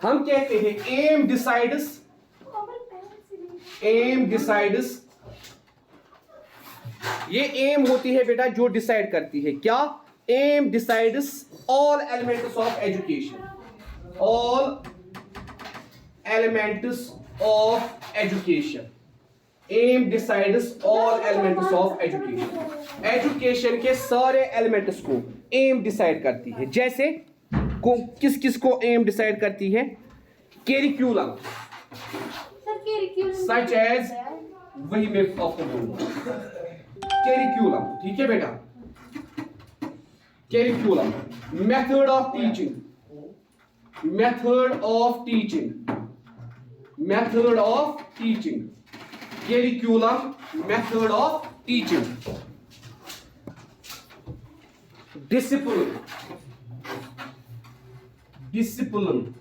हम कहते हैं एम डिसाइड्स, ये एम होती है बेटा जो डिसाइड करती है क्या, aim decides all elements of education, all elements of education, aim decides all elements of education, education के सारे एलिमेंट्स को एम डिसाइड करती है। जैसे किस किस को एम डिसाइड करती है, कैरिक्यूलम सच एज, वही मैं आपको बोलूंगा, कैरिक्यूलम, ठीक है बेटा, curriculum, method of teaching, method of teaching, method of teaching, curriculum, method of teaching, discipline, discipline,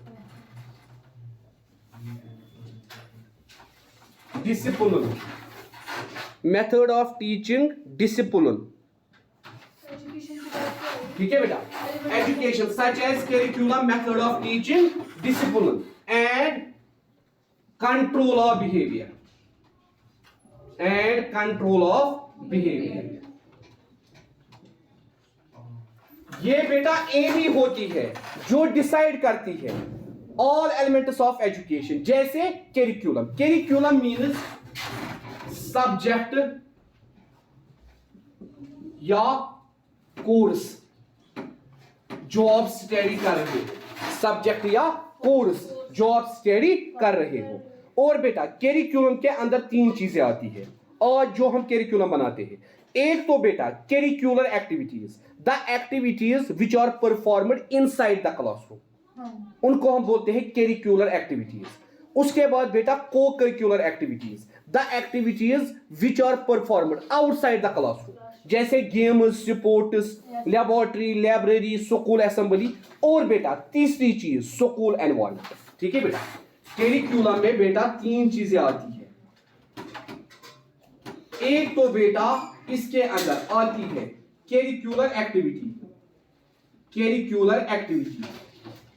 discipline, method of teaching, discipline, ठीक है बेटा, education such as curriculum, method of teaching, discipline and control of behaviour, and control of behaviour. ये बेटा M ही होती है जो decide करती है ऑल एलिमेंट्स ऑफ एजुकेशन। जैसे कैरिक्यूलम, कैरिक्यूलम मीन्स सब्जेक्ट या कोर्स जो आप स्टडी कर रहे हो, सब्जेक्ट या कोर्स जो आप स्टडी कर रहे हो। और बेटा कैरिक्यूलम के अंदर तीन चीजें आती है और जो हम कैरिक्यूलम बनाते हैं, एक तो बेटा curricular activities, the activities which are performed inside the classroom, उनको हम बोलते हैं कैरिक्यूलर एक्टिविटीज। उसके बाद बेटा co curricular activities, the activities which are performed outside the classroom, जैसे games, sports, laboratory, library, school assembly. और बेटा तीसरी चीज स्कूल एनवायरनमेंट, ठीक है बेटा। कैरिक्यूलम में बेटा तीन चीजें आती है, एक तो बेटा इसके अंदर आती है कैरिक्यूलर एक्टिविटी, कैरिक्यूलर एक्टिविटी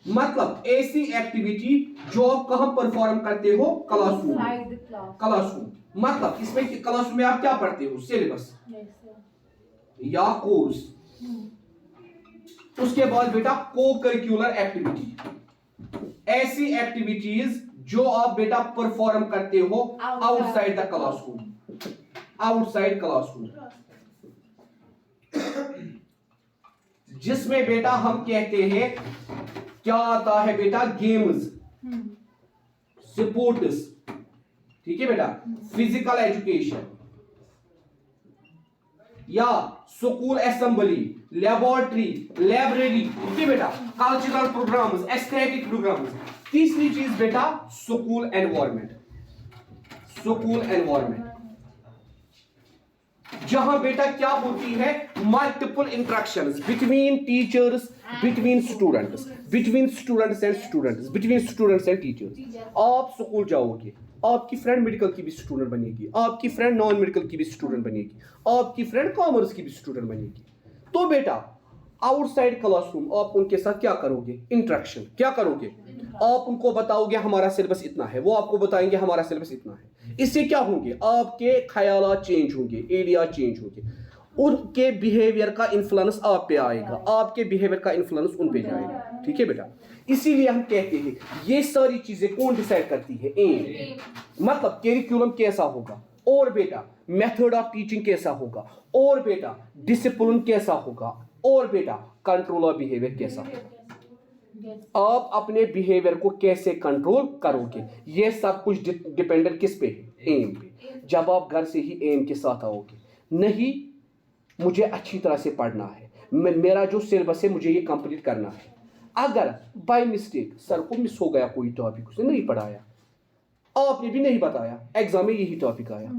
मतलब ऐसी एक्टिविटी जो आप कहां परफॉर्म करते हो, क्लासरूम, क्लासरूम मतलब इसमें क्लासरूम में आप क्या पढ़ते हो, सिलेबस या कोर्स। उसके बाद बेटा को करिकुलर एक्टिविटी, ऐसी एक्टिविटीज जो आप बेटा परफॉर्म करते हो outside the classroom, outside classroom, जिसमें बेटा हम कहते हैं क्या आता है बेटा, गेम्स, स्पोर्ट्स, ठीक है बेटा, फिजिकल एजुकेशन या स्कूल असेंबली, लेबोरेटरी, लाइब्रेरी, ठीक है बेटा, कल्चरल प्रोग्राम्स, एस्थेटिक प्रोग्राम्स। तीसरी चीज बेटा स्कूल एनवायरनमेंट, स्कूल एनवायरनमेंट जहां बेटा क्या होती है, multiple interactions between teachers, between students, between students and students, between students and teachers. आप स्कूल जाओगे, आपकी फ्रेंड मेडिकल की भी स्टूडेंट बनेगी, आपकी फ्रेंड नॉन मेडिकल की भी स्टूडेंट बनेगी, आपकी फ्रेंड कॉमर्स की भी स्टूडेंट बनेगी। तो बेटा आउटसाइड क्लासरूम आप उनके साथ क्या करोगे, इंटरेक्शन क्या करोगे, आप उनको बताओगे हमारा सिलेबस इतना है, वो आपको बताएंगे हमारा सिलेबस इतना है। इससे क्या होंगे, आपके ख्यालात चेंज होंगे, एरिया चेंज होंगे, उनके बिहेवियर का इन्फ्लुएंस आप पे आएगा, आपके बिहेवियर का इन्फ्लुएंस उन पे जाएगा, ठीक है बेटा। इसीलिए हम कहते हैं ये सारी चीजें कौन डिसाइड करती है, एम मतलब कैरिकुलम कैसा होगा, और बेटा मेथड ऑफ टीचिंग कैसा होगा, और बेटा डिसिप्लिन कैसा होगा, और बेटा कंट्रोल ऑफ बिहेवियर कैसा होगा। आप अपने बिहेवियर को कैसे कंट्रोल करोगे, ये सब कुछ डिपेंडेंट किस पे है, एम पे। जब आप घर से ही एम के साथ आओगे, नहीं मुझे अच्छी तरह से पढ़ना है, मेरा जो सिलेबस है मुझे ये कंप्लीट करना है। अगर बाय मिस्टेक सर को मिस हो गया कोई टॉपिक, उसने नहीं पढ़ाया, आपने भी नहीं बताया, एग्जाम में यही टॉपिक आया,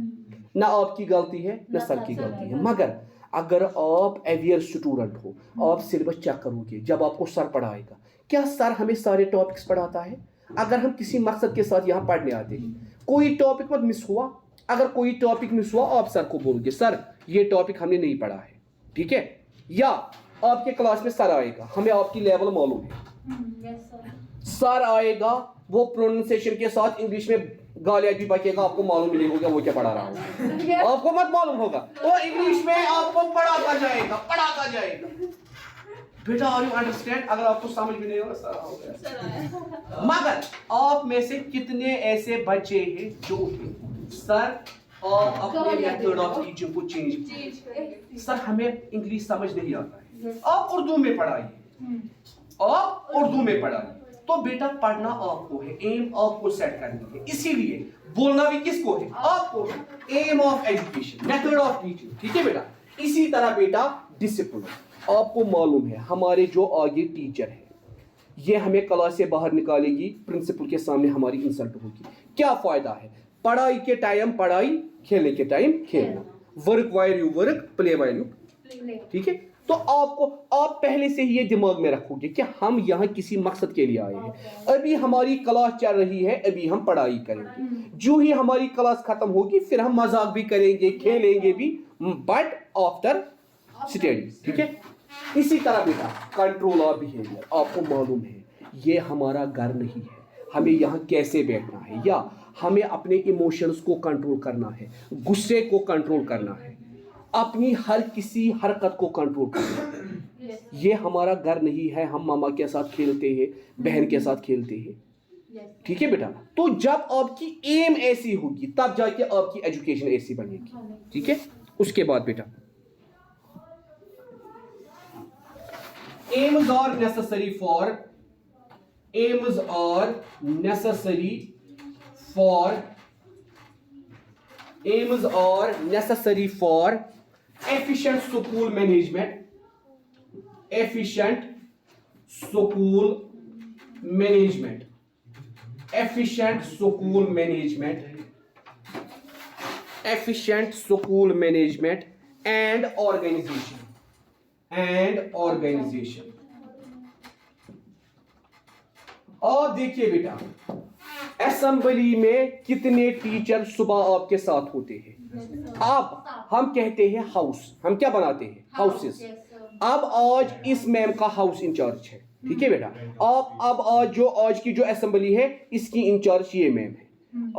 ना आपकी गलती है ना सर की गलती है। मगर अगर आप अवेयर स्टूडेंट हो, आप सिलेबस चेक करोगे, जब आपको सर पढ़ाएगा, क्या सर हमें सारे टॉपिक्स पढ़ाता है? अगर हम किसी मकसद के साथ यहाँ पढ़ने आते हैं, कोई टॉपिक मत मिस हुआ, अगर कोई टॉपिक मिस हुआ आप सर को बोलोगे सर ये टॉपिक हमने नहीं पढ़ा है, ठीक है। या आपके क्लास में सर आएगा, हमें आपकी लेवल मालूम है, सर आएगा वो प्रोनाउंसिएशन के साथ इंग्लिश में गालियां भी बकेगा, आपको मालूम नहीं होगा वो क्या पढ़ा रहा है, आपको मत मालूम होगा, वो इंग्लिश में आपको पढ़ाता जाएगा। बेटा आर यू अंडरस्टैंड? अगर आपको समझ भी नहीं होगा सर, मगर आप में से कितने ऐसे बच्चे हैं जो सर आप अपने मेथड ऑफ टीचिंग को चेंज, सर हमें इंग्लिश समझ नहीं आता है, आप उर्दू में पढ़ाइए, आप उर्दू में पढ़ाइए। तो बेटा पढ़ना आपको है, एम आपको सेट करनी है, इसीलिए बोलना भी किसको है? आपको है। Aim of education, method of teaching, ठीक है बेटा। इसी तरह बेटा डिसिप्लिन, आपको मालूम है हमारे जो आगे टीचर है ये हमें क्लास से बाहर निकालेगी, प्रिंसिपल के सामने हमारी इंसल्ट होगी, क्या फायदा है? पढ़ाई के टाइम पढ़ाई, खेलने के टाइम खेलना, work while you work, play while you, ठीक है। तो आप पहले से ही ये दिमाग में रखोगे कि हम यहाँ किसी मकसद के लिए आए हैं, अभी हमारी क्लास चल रही है, अभी हम पढ़ाई करेंगे, जो ही हमारी क्लास खत्म होगी फिर हम मजाक भी करेंगे, खेलेंगे भी, बट आफ्टर स्टडी, ठीक है। इसी तरह बेटा कंट्रोल ऑफ बिहेवियर, आपको मालूम है ये हमारा घर नहीं है, हमें यहाँ कैसे बैठना है, या हमें अपने इमोशंस को कंट्रोल करना है, गुस्से को कंट्रोल करना है, अपनी हर किसी हरकत को कंट्रोल करना है। ये हमारा घर नहीं है, हम मामा के साथ खेलते हैं, बहन के साथ खेलते हैं, ठीक है बेटा। तो जब आपकी एम ऐसी होगी तब जाके आपकी एजुकेशन ऐसी बनेगी, ठीक है। उसके बाद बेटा aims are necessary for efficient school management, efficient school management and organization, और देखिए बेटा असेंबली में कितने टीचर सुबह आपके साथ होते हैं, अब हम कहते हैं हाउस, हम क्या बनाते हैं? हाउसेस। अब आज इस मैम का हाउस इंचार्ज है, ठीक है बेटा। अब आज की जो असेंबली है इसकी इंचार्ज ये मैम है।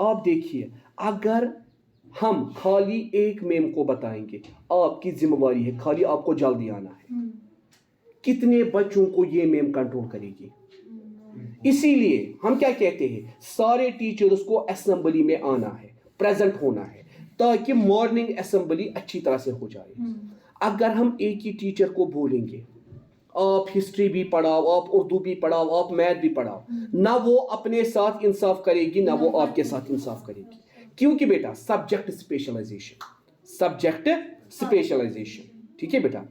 आप देखिए अगर हम खाली एक मैम को बताएंगे आपकी जिम्मेवारी है, खाली आपको जल्दी आना है, कितने बच्चों को ये मैम कंट्रोल करेगी? इसीलिए हम क्या कहते हैं, सारे टीचर्स को असेंबली में आना है, प्रेजेंट होना है, ताकि मॉर्निंग असेंबली अच्छी तरह से हो जाए। अगर हम एक ही टीचर को बोलेंगे आप हिस्ट्री भी पढ़ाओ, आप उर्दू भी पढ़ाओ, आप मैथ भी पढ़ाओ, ना वो अपने साथ इंसाफ करेगी ना वो आपके साथ इंसाफ करेगी, क्योंकि बेटा सब्जेक्ट स्पेशलाइजेशन, ठीक है बेटा।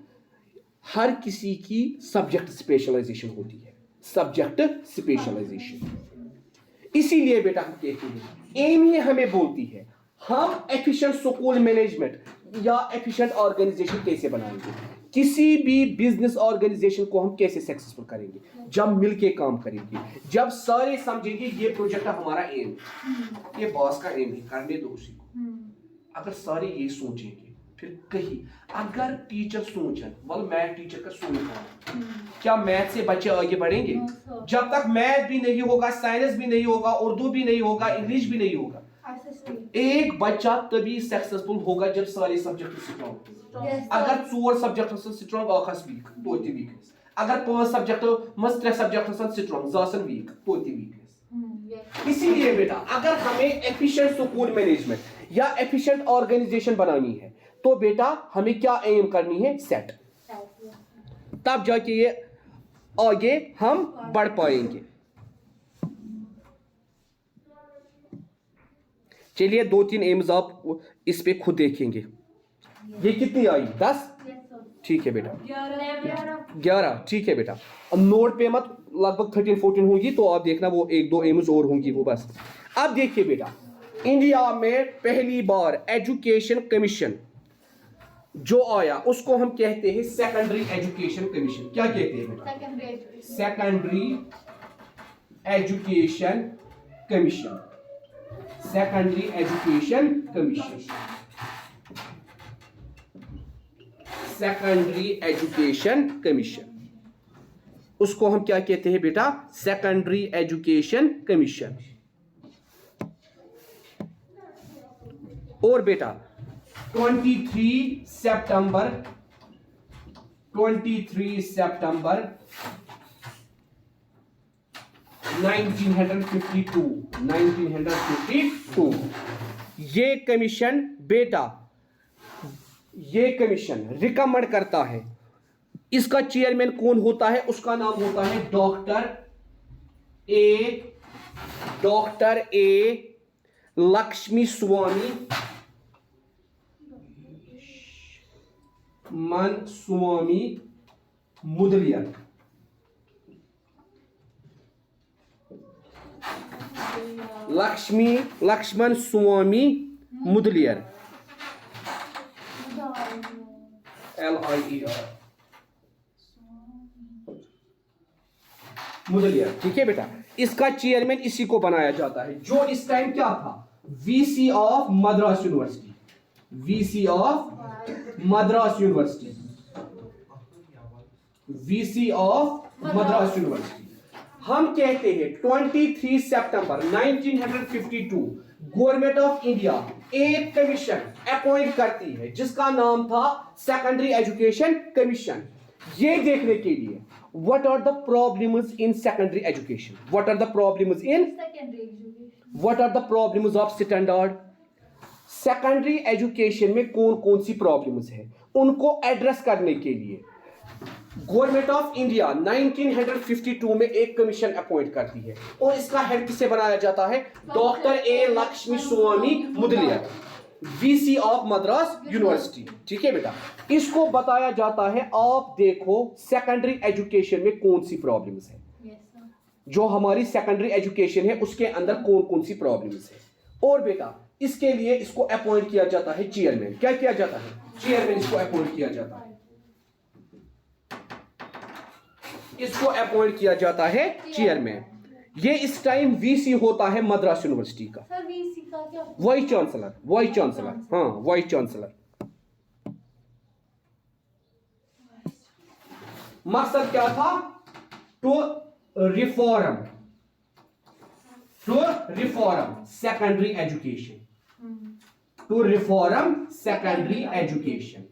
हर किसी की सब्जेक्ट स्पेशलाइजेशन होती है, सब्जेक्ट स्पेशलाइजेशन। इसीलिए बेटा हम कहते हैं एम ही हमें बोलती है हम एफिशिएंट स्कूल मैनेजमेंट या एफिशिएंट ऑर्गेनाइजेशन कैसे बनाएंगे, किसी भी बिजनेस ऑर्गेनाइजेशन को हम कैसे सक्सेसफुल करेंगे, जब मिलके काम करेंगे, जब सारे समझेंगे ये प्रोजेक्ट हमारा एम है, ये बॉस का एम है, करने दो उसी को। अगर सारे ये सोचेंगे फिर कहीं अगर टीचर सोचें बोल मैं टीचर का सोच रहा हूं, क्या मैथ से बच्चे आगे बढ़ेंगे? जब तक मैथ भी नहीं होगा, साइंस भी नहीं होगा, उर्दू भी नहीं होगा, इंग्लिश भी नहीं होगा, एक बच्चा तभी सक्सेसफुल होगा जब सारे सब्जेक्ट स्ट्रांग। अगर 4 सब्जेक्ट स्ट्रांग आखस वीक तो वीकनेस, अगर 5 सब्जेक्ट मस 3 सब्जेक्ट स्ट्रांग जासन वीक तो वीकनेस। इसीलिए बेटा अगर हमें एफिशिएंट स्कूल मैनेजमेंट या एफिशिएंट ऑर्गेनाइजेशन बनानी है तो बेटा हमें क्या एम करनी है? सेट, तब जाके ये आगे हम बढ़ पाएंगे। चलिए 2-3 एम्स आप इस पे खुद देखेंगे। ये कितनी आई? 10, ठीक है बेटा 11, ठीक है बेटा। अब नोट पे मत लगभग 13-14 होंगी, तो आप देखना वो 1-2 एम्स और होंगी वो बस। अब देखिए बेटा इंडिया में पहली बार एजुकेशन कमीशन जो आया उसको हम कहते हैं सेकेंडरी एजुकेशन कमीशन। क्या कहते हैं बेटा? Secondary education commission, secondary education commission. उसको हम क्या कहते हैं बेटा? Secondary education commission. और बेटा 23 सितंबर 1952 ये कमीशन बेटा, ये कमीशन रिकमेंड करता है। इसका चेयरमैन कौन होता है? उसका नाम होता है doctor A Lakshmi Swami Mudaliar. Lakshman Swami Mudaliar, LIER Mudaliar. ठीक है बेटा, इसका चेयरमैन इसी को बनाया जाता है, जो इस टाइम क्या था? VC of Madras university, VC of Madras university, VC of Madras university. हम कहते हैं 23 सितंबर 1952 गवर्नमेंट ऑफ इंडिया एक कमीशन अपॉइंट करती है जिसका नाम था सेकेंडरी एजुकेशन कमीशन, ये देखने के लिए what are the problems in secondary education, what are the problems in secondary education, what are the problems of standard secondary education में कौन कौन सी प्रॉब्लम्स है, उनको एड्रेस करने के लिए गवर्नमेंट ऑफ इंडिया 1952 में एक कमीशन अपॉइंट करती है। और इसका हेड किसे बनाया जाता है? Doctor A Lakshmi Swami Mudaliar, VC of Madras university. ठीक है बेटा, इसको बताया जाता है आप देखो सेकेंडरी एजुकेशन में कौन सी प्रॉब्लम्स है, जो हमारी सेकेंडरी एजुकेशन है उसके अंदर कौन कौन सी प्रॉब्लम्स है। और बेटा इसके लिए इसको अपॉइंट किया जाता है चेयरमैन। क्या किया जाता है? चेयरमैन इसको अपॉइंट किया जाता है, इसको अपॉइंट किया जाता है चेयरमैन। ये इस टाइम VC होता है मद्रास यूनिवर्सिटी का, सर VC का क्या? वाइस चांसलर, वाइस चांसलर, हाँ वाइस चांसलर। मकसद क्या था? To reform secondary education, to reform secondary education,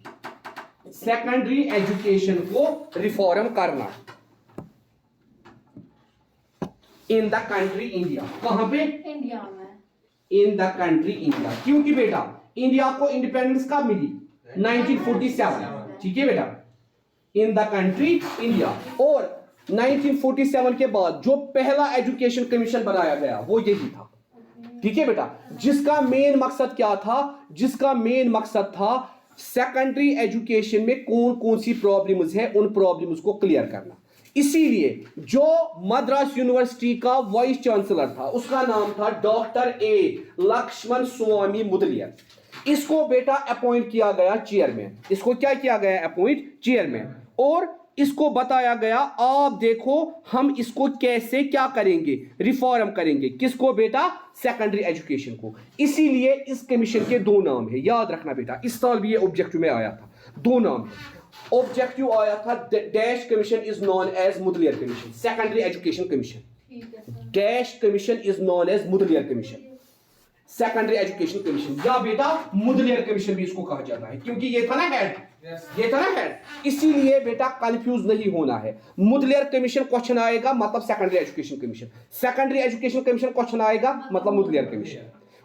secondary education को रिफॉर्म करना इन द कंट्री इंडिया। कहां पे? इंडिया में। इन द कंट्री इंडिया, क्योंकि बेटा इंडिया को इंडिपेंडेंस कब मिली? 1947। ठीक है बेटा, इन द कंट्री इंडिया। और 1947 के बाद जो पहला एजुकेशन कमीशन बनाया गया वो यही था। ठीक है बेटा, जिसका मेन मकसद क्या था? जिसका मेन मकसद था सेकेंडरी एजुकेशन में कौन कौन सी प्रॉब्लम्स है उन प्रॉब्लम्स को क्लियर करना। इसीलिए जो मद्रास यूनिवर्सिटी का वाइस चांसलर था उसका नाम था डॉक्टर ए लक्ष्मण स्वामी मुदलियर। इसको बेटा अपॉइंट किया गया चेयरमैन। इसको क्या किया गया? Appoint chairman. और इसको बताया गया आप देखो हम इसको कैसे क्या करेंगे, रिफॉर्म करेंगे। किसको बेटा? सेकेंडरी एजुकेशन को। इसीलिए इस कमीशन के दो नाम है, याद रखना बेटा, इस साल भी ये ऑब्जेक्टिव में आया था। दो नाम है, ऑब्जेक्टिव आया था dash commission is known as Mudaliar commission, secondary education commission. Dash commission is known as Mudaliar commission, secondary education commission, या बेटा मुदलियर कमीशन भी इसको कहा जाता है, क्योंकि ये था ना हेड, ये था ना हेड। इसीलिए बेटा कंफ्यूज नहीं होना है। मुदलियर कमीशन क्वेश्चन आएगा मतलब secondary education commission, secondary education commission question आएगा मतलब मुदलियर कमीशन।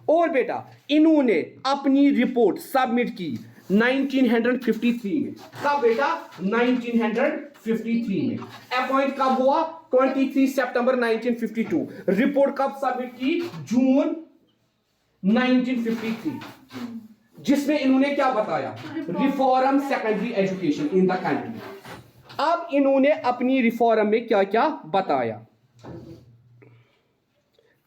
और बेटा इन्होंने अपनी रिपोर्ट सबमिट की 1953 में। कब बेटा? 1953 में। अपॉइंट कब हुआ? 23 सितंबर 1952। रिपोर्ट कब सबमिट की? जून 1953, जिसमें इन्होंने क्या बताया? Reform secondary education in the country. अब इन्होंने अपनी रिफॉर्म में क्या क्या बताया?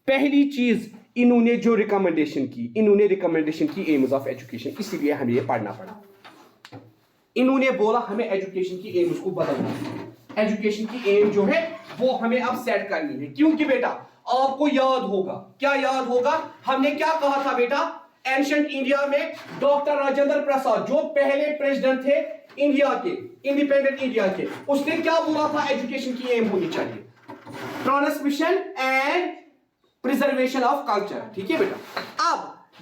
पहली चीज इन्होंने जो रिकमेंडेशन की, इन्होंने रिकमेंडेशन की एम्स ऑफ एजुकेशन, इसीलिए हमें ये पढ़ना पड़ा। इन्होंने बोला हमें एजुकेशन की एम्स को बदलना है, एजुकेशन की एम जो है वो हमें अब सेट करनी है। क्योंकि बेटा आपको याद होगा, क्या याद होगा? हमने क्या कहा था बेटा? एंशिएंट इंडिया में डॉक्टर राजेंद्र प्रसाद जो पहले प्रेसिडेंट थे इंडिया के, इंडिपेंडेंट इंडिया के, उसने क्या बोला था एजुकेशन की एम होनी चाहिए? Transmission and preservation of culture. ठीक है बेटा। अब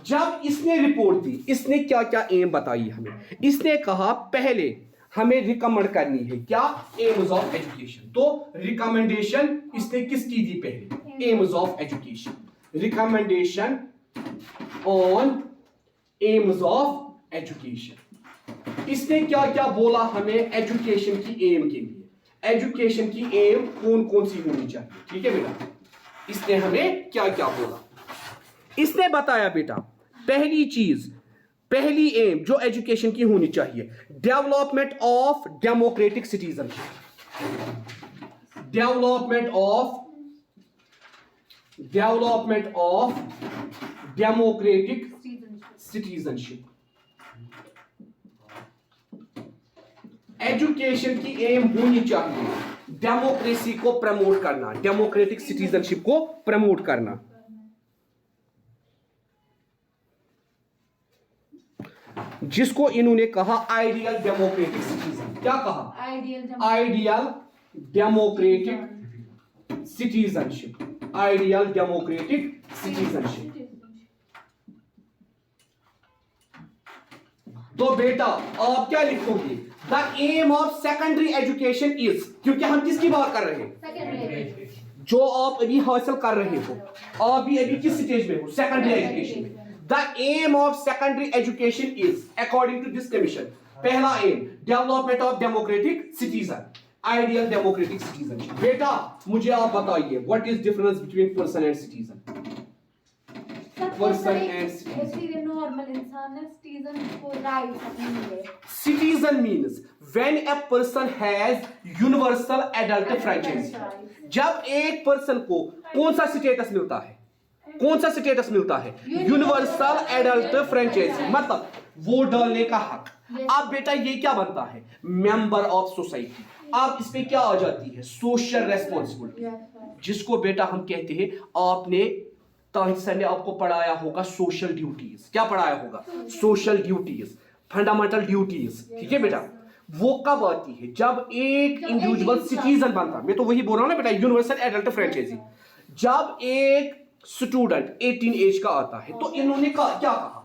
जब इसने रिपोर्ट दी, इसने क्या क्या एम बताई हमें? इसने कहा पहले हमें रिकमेंड करनी है क्या? AIIMS of education. तो रिकमेंडेशन इसने किसकी दी पहले? AIIMS of education, recommendation on AIIMS of education. इसने क्या क्या बोला हमें एजुकेशन की एम के लिए? एजुकेशन की एम कौन कौन सी होनी चाहिए? ठीक है बेटा, इसने हमें क्या क्या बोला? इसने बताया बेटा पहली चीज, पहली एम जो एजुकेशन की होनी चाहिए, development of democratic citizenship, development of democratic citizenship. Education की एम होनी चाहिए डेमोक्रेसी को प्रमोट करना, डेमोक्रेटिक सिटीजनशिप को प्रमोट करना। जिसको इन्होंने कहा आइडियल डेमोक्रेटिक सिटीजन। क्या कहा? Ideal democratic citizenship, ideal democratic citizenship. तो बेटा आप क्या लिखोगे? The aim of secondary education is, क्योंकि हम किसकी बात कर रहे हैं? जो आप अभी हासिल कर रहे हो, आप भी अभी किस स्टेज में हो? सेकेंडरी एजुकेशन में। The aim of secondary education is according to this commission, पहला aim development of democratic citizen, ideal democratic citizenship. बेटा मुझे आप बताइए what is difference between person and citizen? Person and citizen, normal इंसान है, citizen को right है। Citizen means when a person has universal adult franchise. जब एक पर्सन को कौन सा स्टेटस मिलता है? कौन सा स्टेटस मिलता है? यूनिवर्सल एडल्ट फ्रैंचाइजी, मतलब वोट डालने का हक। अब बेटा ये क्या बनता है? Member of society. अब इस पे क्या आ जाती है? सोशल रेस्पॉन्सिबिलिटी, जिसको बेटा हम कहते हैं, आपने ताहिर सर ने आपको पढ़ाया होगा सोशल ड्यूटीज। क्या पढ़ाया होगा? Social duties, fundamental duties. ठीक है बेटा, वो कब आती है? जब एक इंडिविजुअल सिटीजन बनता। मैं तो वही बोल रहा हूं ना बेटा, यूनिवर्सल एडल्ट फ्रैंचाइजी। जब एक स्टूडेंट 18 एज का आता है, तो इन्होंने क्या कहा?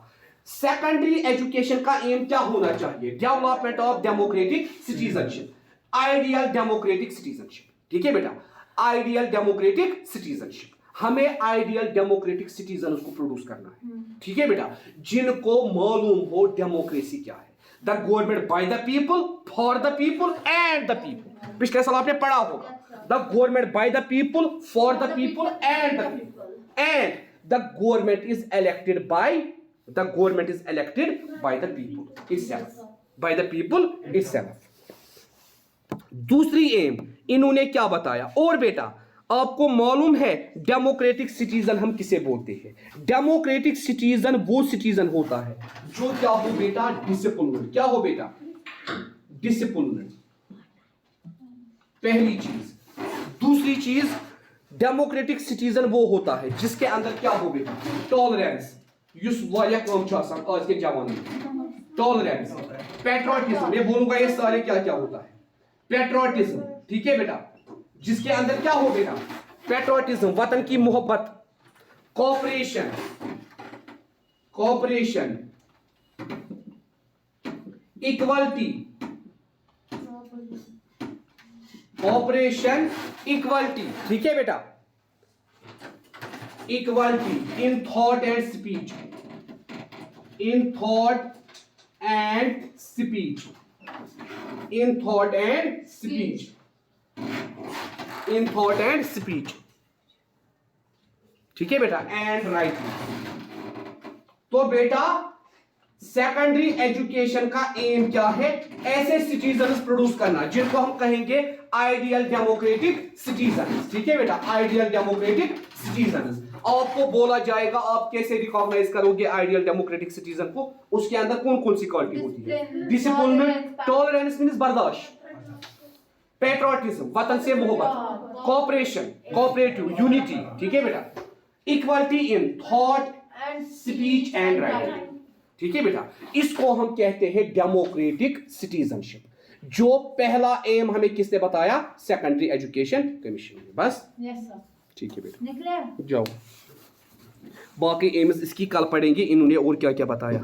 सेकेंडरी एजुकेशन का एम क्या होना चाहिए? Development of democratic citizenship, ideal democratic citizenship. ठीक है बेटा, आइडियल डेमोक्रेटिक सिटीजनशिप। हमें आइडियल डेमोक्रेटिक सिटीजन को प्रोड्यूस करना है। ठीक है बेटा, जिनको मालूम हो डेमोक्रेसी क्या है। The government by the people, for the people and the people. पिछले साल आपने पढ़ा होगा, the government by the people, for the people and the people, and the government is elected by the people itself, by the people itself। दूसरी M इन्होंने क्या बताया? और बेटा आपको मालूम है डेमोक्रेटिक सिटीजन हम किसे बोलते हैं? डेमोक्रेटिक सिटीजन वो सिटीजन होता है जो क्या हो बेटा? डिसिप्लिन्ड। क्या हो बेटा? डिसिप्लिन्ड, पहली चीज। दूसरी चीज, डेमोक्रेटिक सिटीजन वो होता है जिसके अंदर क्या हो बेटा? टॉलरेंस, युस वाया कम चासा आज के जमाने में। टॉलरेंस, पैट्रियटिज्म, मैं बोलूंगा ये सारे क्या क्या होता है? पैट्रियटिज्म। ठीक है बेटा, जिसके अंदर क्या हो बेटा? पैट्रियटिज्म, वतन की मोहब्बत। Cooperation, cooperation, equality, operation, equality. ठीक है बेटा, equality in thought and speech, in thought and speech, in thought and speech, in thought and speech. ठीक है बेटा, एंड राइटिंग। तो बेटा सेकेंडरी एजुकेशन का एम क्या है? ऐसे सिटीजन्स प्रोड्यूस करना जिनको हम कहेंगे आइडियल डेमोक्रेटिक सिटीजन्स। ठीक है बेटा, आइडियल डेमोक्रेटिक सिटीजन्स। आपको बोला जाएगा आप कैसे रिकॉग्नाइज करोगे आइडियल डेमोक्रेटिक सिटीजन को? उसके अंदर कौन कौन सी क्वालिटी होती है? डिसिप्लिन, टॉलरेंस मींस बर्दाश्त, पैट्रियटिज्म वतन से मोहब्बत, कोऑपरेशन कोऑपरेटिव यूनिटी। ठीक है बेटा, equality in thought, speech and writing. ठीक है बेटा, इसको हम कहते हैं डेमोक्रेटिक सिटीजनशिप। जो पहला एम हमें किसने बताया? सेकेंडरी एजुकेशन कमीशन ने। बस यस सर। ठीक है बेटा, निकले जाओ। बाकी एम्स इसकी कल पढ़ेंगे, इन्होंने और क्या क्या बताया।